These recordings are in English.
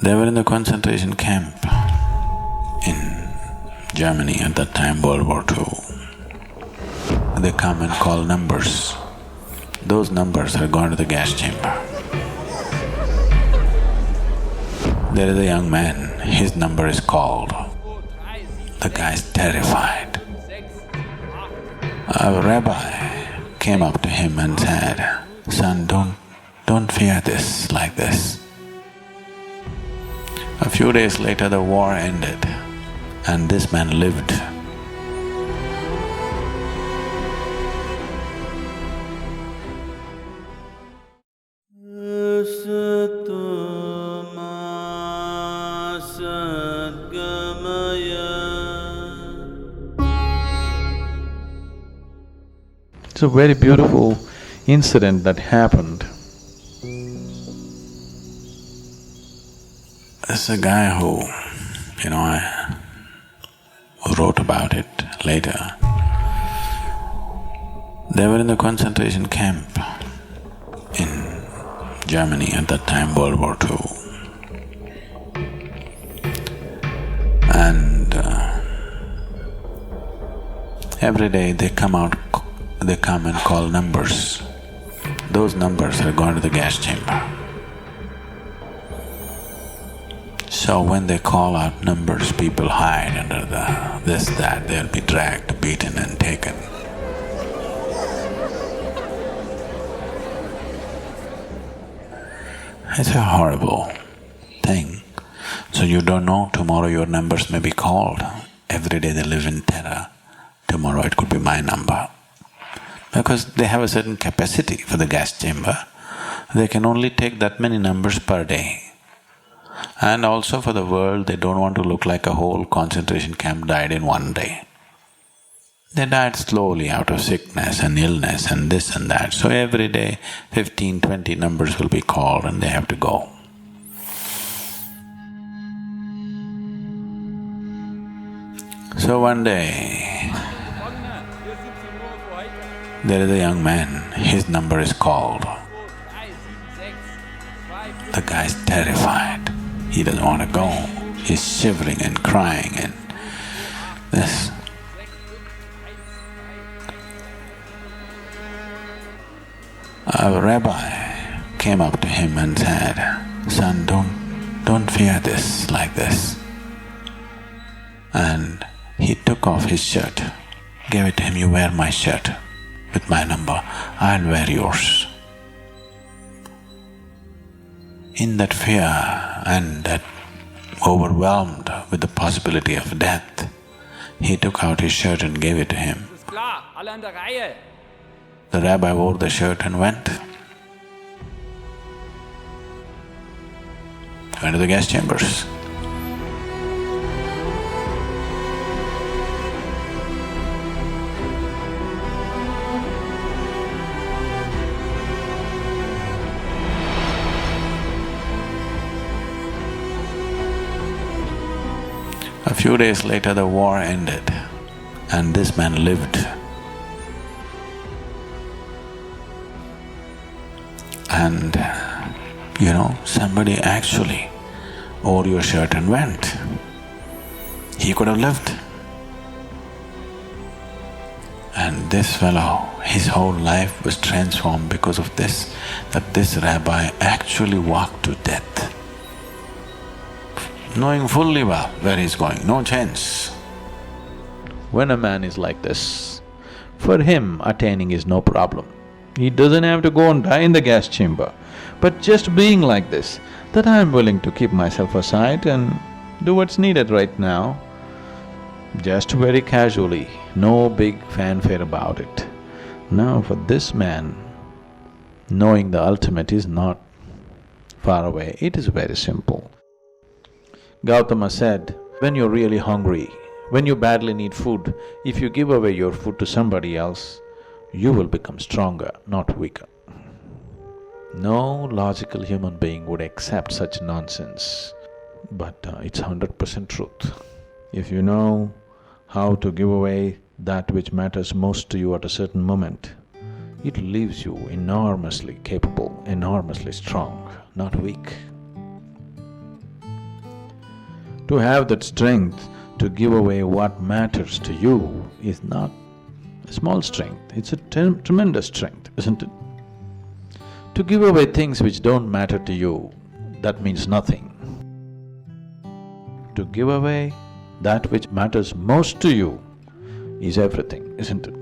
They were in the concentration camp in Germany at that time, World War II. They come and call numbers. Those numbers are going to the gas chamber. There is a young man, his number is called. The guy's terrified. A rabbi came up to him and said, "Son, don't fear this like this." A few days later, the war ended and this man lived. It's a very beautiful incident that happened. There's a guy who, I wrote about it later. They were in the concentration camp in Germany at that time, World War II. And every day they come and call numbers. Those numbers are going to the gas chamber. So when they call out numbers, people hide under that, they'll be dragged, beaten and taken. It's a horrible thing. So you don't know, tomorrow your numbers may be called. Every day they live in terror. Tomorrow it could be my number. Because they have a certain capacity for the gas chamber. They can only take that many numbers per day. And also for the world, they don't want to look like a whole concentration camp died in one day. They died slowly out of sickness and illness and this and that. So every day 15, 20 numbers will be called and they have to go. So one day, there is a young man, his number is called. The guy's terrified. He doesn't want to go. He's shivering and crying and this. A rabbi came up to him and said, "Son, don't fear this like this." And he took off his shirt, gave it to him, "You wear my shirt with my number, I'll wear yours." In that fear and that overwhelmed with the possibility of death, he took out his shirt and gave it to him. The rabbi wore the shirt and went to the gas chambers. A few days later, the war ended and this man lived. And, somebody actually wore your shirt and went. He could have lived. And this fellow, his whole life was transformed because of this, that this rabbi actually walked to death, knowing fully well where he's going, no chance. When a man is like this, for him attaining is no problem. He doesn't have to go and die in the gas chamber. But just being like this, that I'm willing to keep myself aside and do what's needed right now, just very casually, no big fanfare about it. Now for this man, knowing the ultimate is not far away, it is very simple. Gautama said, when you're really hungry, when you badly need food, if you give away your food to somebody else, you will become stronger, not weaker. No logical human being would accept such nonsense, but it's 100% truth. If you know how to give away that which matters most to you at a certain moment, it leaves you enormously capable, enormously strong, not weak. To have that strength to give away what matters to you is not a small strength, it's a tremendous strength, isn't it? To give away things which don't matter to you, that means nothing. To give away that which matters most to you is everything, isn't it?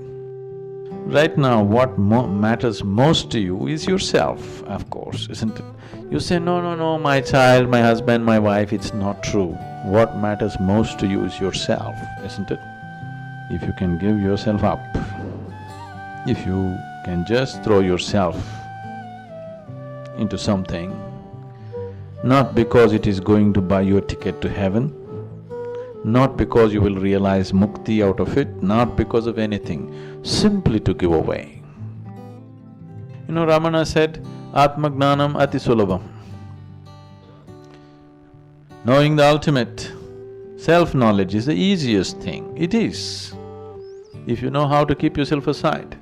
Right now, what matters most to you is yourself, of course, isn't it? You say, no, my child, my husband, my wife, it's not true. What matters most to you is yourself, isn't it? If you can give yourself up, if you can just throw yourself into something, not because it is going to buy you a ticket to heaven, not because you will realize mukti out of it, not because of anything, simply to give away. You know, Ramana said, Atmagnanam ati sulabham. Knowing the ultimate, self-knowledge is the easiest thing. It is, if you know how to keep yourself aside.